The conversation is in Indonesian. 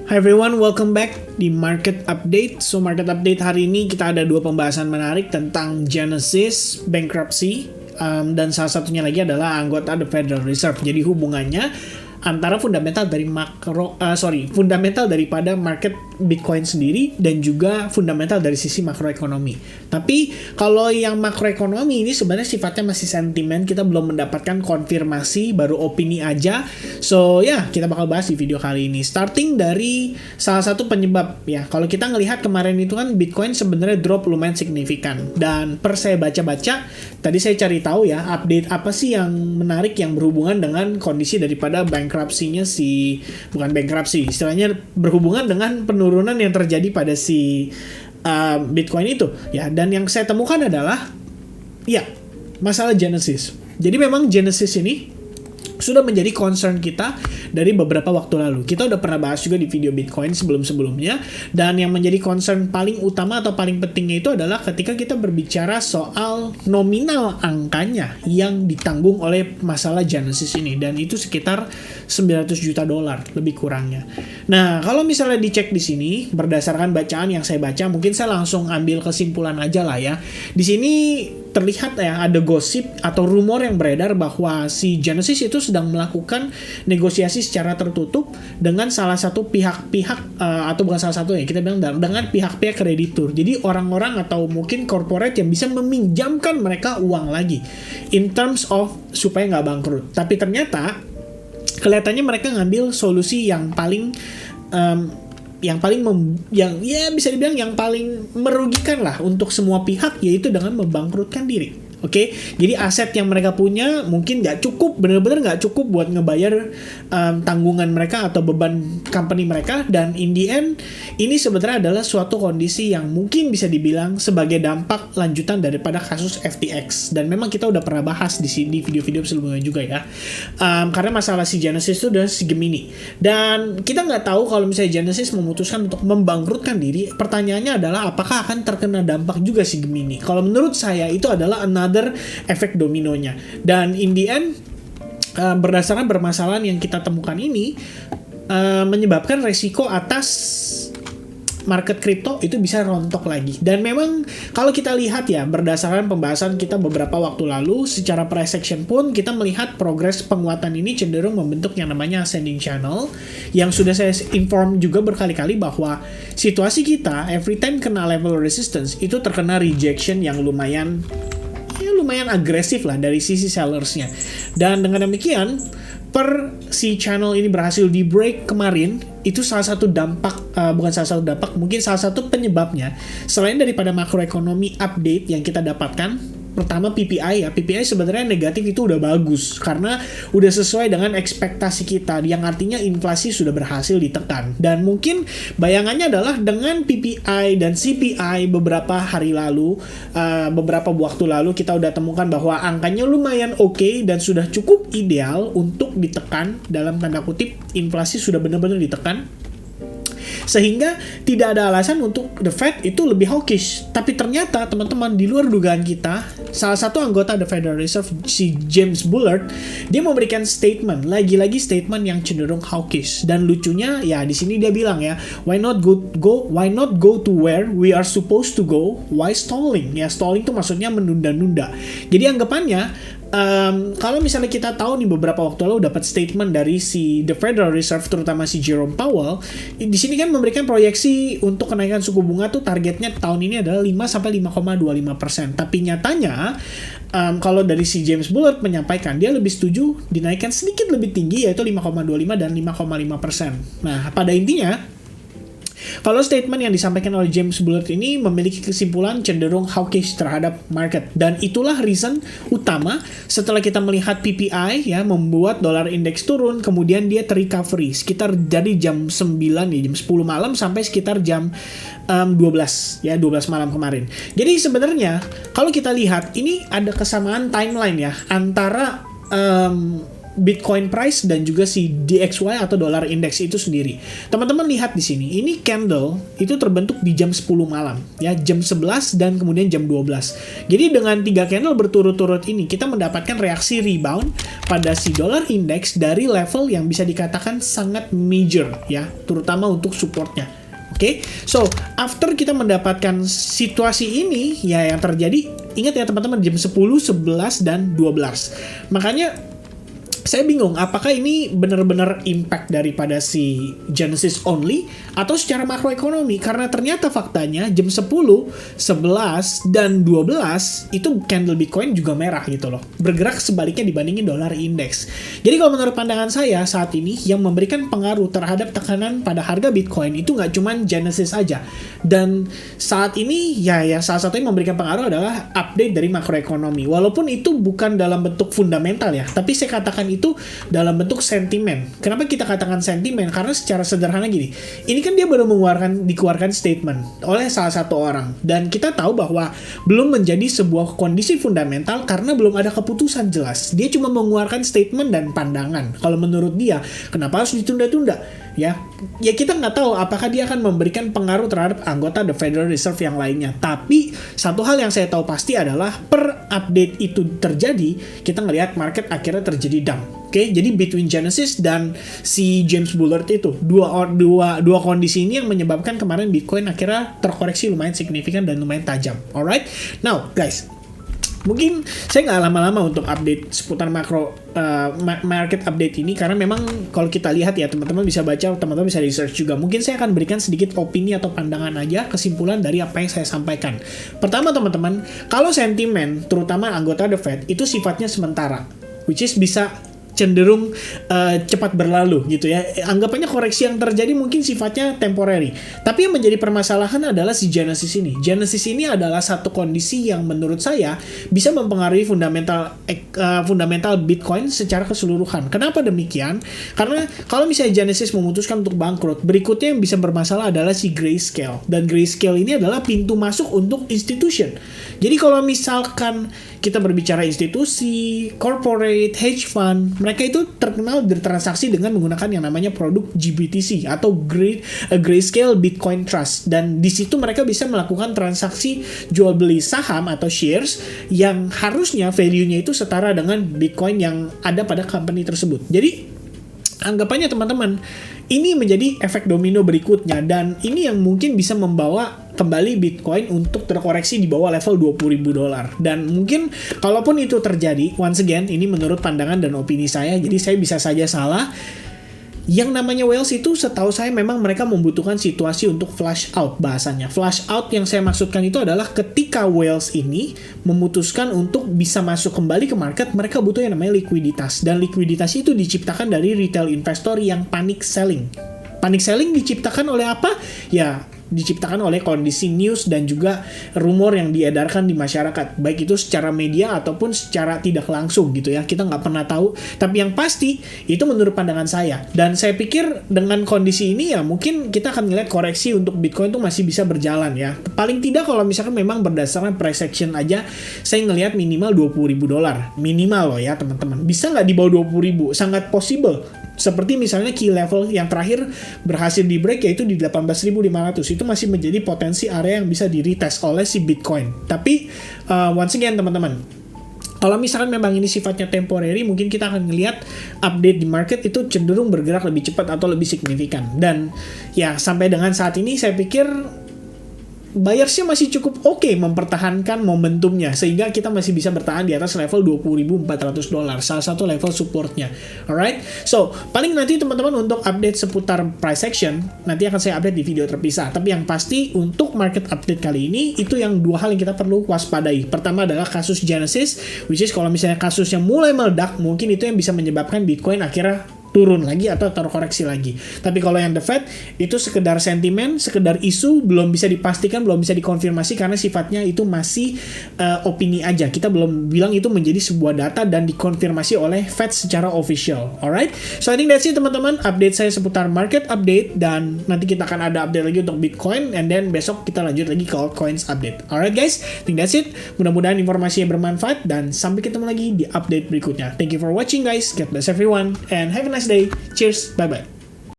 Hi everyone, welcome back di Market Update. So Market Update hari ini kita ada dua pembahasan menarik tentang Genesis bankruptcy dan salah satunya lagi adalah anggota The Federal Reserve. Jadi hubungannya antara fundamental dari fundamental daripada market Bitcoin sendiri dan juga fundamental dari sisi makroekonomi. Tapi kalau yang makroekonomi ini sebenarnya sifatnya masih sentimen, kita belum mendapatkan konfirmasi, baru opini aja. So ya, kita bakal bahas di video kali ini. Starting dari salah satu penyebab ya. Kalau kita ngelihat kemarin itu kan Bitcoin sebenarnya drop lumayan signifikan. Dan per saya baca-baca, tadi saya cari tahu ya, update apa sih yang menarik yang berhubungan dengan kondisi daripada bankruptcy-nya bukan bankruptcy, istilahnya berhubungan dengan penurunan yang terjadi pada si Bitcoin itu ya. Dan yang saya temukan adalah ya masalah Genesis. Jadi memang Genesis ini sudah menjadi concern kita dari beberapa waktu lalu. Kita udah pernah bahas juga di video Bitcoin sebelum-sebelumnya. Dan yang menjadi concern paling utama atau paling pentingnya itu adalah ketika kita berbicara soal nominal angkanya yang ditanggung oleh masalah Genesis ini. Dan itu sekitar $900 juta lebih kurangnya. Nah, kalau misalnya dicek di sini berdasarkan bacaan yang saya baca, mungkin saya langsung ambil kesimpulan aja lah ya. Di sini terlihat ya ada gosip atau rumor yang beredar bahwa si Genesis itu sedang melakukan negosiasi secara tertutup dengan salah satu pihak-pihak atau bukan salah satu ya, kita bilang dengan pihak-pihak kreditur. Jadi orang-orang atau mungkin corporate yang bisa meminjamkan mereka uang lagi in terms of supaya nggak bangkrut. Tapi ternyata kelihatannya mereka ngambil solusi yang paling bisa dibilang yang paling merugikan lah untuk semua pihak, yaitu dengan membangkrutkan diri. Oke, jadi aset yang mereka punya mungkin nggak cukup, benar-benar nggak cukup buat ngebayar tanggungan mereka atau beban company mereka. Dan in the end, ini sebenarnya adalah suatu kondisi yang mungkin bisa dibilang sebagai dampak lanjutan daripada kasus FTX. Dan memang kita udah pernah bahas di sini video-video sebelumnya juga ya. Karena masalah si Genesis itu udah si Gemini. Dan kita nggak tahu kalau misalnya Genesis memutuskan untuk membangkrutkan diri, pertanyaannya adalah apakah akan terkena dampak juga si Gemini. Kalau menurut saya itu adalah another efek dominonya. Dan in the end, berdasarkan permasalahan yang kita temukan ini menyebabkan resiko atas market kripto itu bisa rontok lagi. Dan memang kalau kita lihat ya, berdasarkan pembahasan kita beberapa waktu lalu, secara price action pun kita melihat progres penguatan ini cenderung membentuk yang namanya ascending channel, yang sudah saya inform juga berkali-kali bahwa situasi kita every time kena level resistance itu terkena rejection yang lumayan agresif lah dari sisi sellersnya. Dan dengan demikian, si channel ini berhasil di break kemarin, itu salah satu dampak, mungkin salah satu penyebabnya, selain daripada makroekonomi update yang kita dapatkan. Pertama PPI ya, PPI sebenarnya negatif itu udah bagus karena udah sesuai dengan ekspektasi kita, yang artinya inflasi sudah berhasil ditekan. Dan mungkin bayangannya adalah dengan PPI dan CPI beberapa hari lalu, beberapa waktu lalu kita udah temukan bahwa angkanya lumayan oke dan sudah cukup ideal untuk ditekan, dalam tanda kutip inflasi sudah benar-benar ditekan. Sehingga tidak ada alasan untuk The Fed itu lebih hawkish. Tapi ternyata teman-teman, di luar dugaan kita, salah satu anggota The Federal Reserve, si James Bullard, dia memberikan statement, lagi-lagi statement yang cenderung hawkish. Dan lucunya ya di sini dia bilang ya, why not go to where we are supposed to go? Why stalling? Ya, stalling itu maksudnya menunda-nunda. Jadi anggapannya, kalau misalnya kita tahu nih beberapa waktu lalu dapat statement dari si The Federal Reserve, terutama si Jerome Powell, di sini kan memberikan proyeksi untuk kenaikan suku bunga tuh targetnya tahun ini adalah 5-5,25%. Tapi nyatanya kalau dari si James Bullard menyampaikan, dia lebih setuju dinaikkan sedikit lebih tinggi, yaitu 5,25 dan 5,5%. Nah, pada intinya, kalau statement yang disampaikan oleh James Bullard ini memiliki kesimpulan cenderung hawkish terhadap market. Dan itulah reason utama setelah kita melihat PPI ya membuat dolar indeks turun, kemudian dia terrecovery sekitar dari jam 9 ya, jam 10 malam sampai sekitar jam 12 malam kemarin. Jadi sebenarnya kalau kita lihat ini ada kesamaan timeline ya antara Bitcoin price dan juga si DXY atau dollar index itu sendiri. Teman-teman lihat di sini, ini candle itu terbentuk di jam 10 malam, ya, jam 11 dan kemudian jam 12. Jadi dengan 3 candle berturut-turut ini kita mendapatkan reaksi rebound pada si dollar index dari level yang bisa dikatakan sangat major, ya, terutama untuk supportnya. Oke, so after kita mendapatkan situasi ini, ya yang terjadi, ingat ya teman-teman, jam 10, 11, dan 12. Makanya saya bingung, apakah ini benar-benar impact daripada si Genesis only atau secara makroekonomi? Karena ternyata faktanya jam 10, 11, dan 12 itu candle Bitcoin juga merah gitu loh. Bergerak sebaliknya dibandingin dollar index. Jadi kalau menurut pandangan saya saat ini yang memberikan pengaruh terhadap tekanan pada harga Bitcoin itu nggak cuma Genesis aja. Dan saat ini ya salah satu yang memberikan pengaruh adalah update dari makroekonomi. Walaupun itu bukan dalam bentuk fundamental ya, tapi saya katakan itu dalam bentuk sentimen. Kenapa kita katakan sentimen? Karena secara sederhana gini, ini kan dia baru dikeluarkan statement oleh salah satu orang, dan kita tahu bahwa belum menjadi sebuah kondisi fundamental karena belum ada keputusan jelas. Dia cuma mengeluarkan statement dan pandangan. Kalau menurut dia, kenapa harus ditunda-tunda? Ya kita nggak tahu apakah dia akan memberikan pengaruh terhadap anggota The Federal Reserve yang lainnya. Tapi satu hal yang saya tahu pasti adalah per update itu terjadi, kita ngelihat market akhirnya terjadi dump. Oke, jadi between Genesis dan si James Bullard itu dua kondisi ini yang menyebabkan kemarin Bitcoin akhirnya terkoreksi lumayan signifikan dan lumayan tajam. Alright, now guys, mungkin saya nggak lama-lama untuk update seputar market update ini, karena memang kalau kita lihat ya, teman-teman bisa baca, teman-teman bisa research juga. Mungkin saya akan berikan sedikit opini atau pandangan aja, kesimpulan dari apa yang saya sampaikan. Pertama teman-teman, kalau sentimen terutama anggota The Fed itu sifatnya sementara, which is bisa cenderung cepat berlalu gitu ya. Anggapannya koreksi yang terjadi mungkin sifatnya temporary. Tapi yang menjadi permasalahan adalah si Genesis ini. Genesis ini adalah satu kondisi yang menurut saya bisa mempengaruhi fundamental Bitcoin secara keseluruhan. Kenapa demikian? Karena kalau misalnya Genesis memutuskan untuk bangkrut, berikutnya yang bisa bermasalah adalah si Grayscale. Dan Grayscale ini adalah pintu masuk untuk institution. Jadi kalau misalkan kita berbicara institusi, corporate, hedge fund, mereka itu terkenal bertransaksi dengan menggunakan yang namanya produk GBTC atau Grayscale Bitcoin Trust, dan di situ mereka bisa melakukan transaksi jual beli saham atau shares yang harusnya value-nya itu setara dengan Bitcoin yang ada pada company tersebut. Jadi anggapannya teman-teman, ini menjadi efek domino berikutnya, dan ini yang mungkin bisa membawa kembali Bitcoin untuk terkoreksi di bawah level $20.000. Dan mungkin kalaupun itu terjadi, once again ini menurut pandangan dan opini saya, jadi saya bisa saja salah. Yang namanya whales itu setahu saya memang mereka membutuhkan situasi untuk flush out bahasanya. Flush out yang saya maksudkan itu adalah ketika whales ini memutuskan untuk bisa masuk kembali ke market, mereka butuh yang namanya likuiditas. Dan likuiditas itu diciptakan dari retail investor yang panic selling. Panic selling diciptakan oleh apa? Ya, diciptakan oleh kondisi news dan juga rumor yang diedarkan di masyarakat, baik itu secara media ataupun secara tidak langsung gitu ya, kita nggak pernah tahu. Tapi yang pasti itu menurut pandangan saya, dan saya pikir dengan kondisi ini ya mungkin kita akan ngeliat koreksi untuk Bitcoin tuh masih bisa berjalan ya. Paling tidak kalau misalkan memang berdasarkan price action aja, saya ngelihat minimal $20.000 minimal loh ya teman-teman. Bisa nggak di bawah 20.000? Sangat possible. Seperti misalnya key level yang terakhir berhasil di break yaitu di 18.500, itu masih menjadi potensi area yang bisa di retest oleh si Bitcoin. Tapi once again teman-teman, kalau misalkan memang ini sifatnya temporary, mungkin kita akan ngelihat update di market itu cenderung bergerak lebih cepat atau lebih signifikan. Dan ya sampai dengan saat ini saya pikir buyersnya masih cukup oke mempertahankan momentumnya, sehingga kita masih bisa bertahan di atas level $20.400, salah satu level supportnya. Alright, so paling nanti teman-teman untuk update seputar price action nanti akan saya update di video terpisah. Tapi yang pasti untuk market update kali ini itu yang dua hal yang kita perlu waspadai. Pertama adalah kasus Genesis, which is kalau misalnya kasusnya mulai meledak, mungkin itu yang bisa menyebabkan Bitcoin akhirnya turun lagi atau terkoreksi lagi. Tapi kalau yang the Fed itu sekedar sentimen, sekedar isu, belum bisa dipastikan, belum bisa dikonfirmasi karena sifatnya itu masih opini aja. Kita belum bilang itu menjadi sebuah data dan dikonfirmasi oleh Fed secara official. Alright, so I think that's it teman-teman, update saya seputar market update, dan nanti kita akan ada update lagi untuk Bitcoin, and then besok kita lanjut lagi ke altcoins update. Alright guys, I think that's it. Mudah-mudahan informasinya bermanfaat, dan sampai ketemu lagi di update berikutnya. Thank you for watching guys, God bless everyone, and have a nice day. Cheers, bye bye.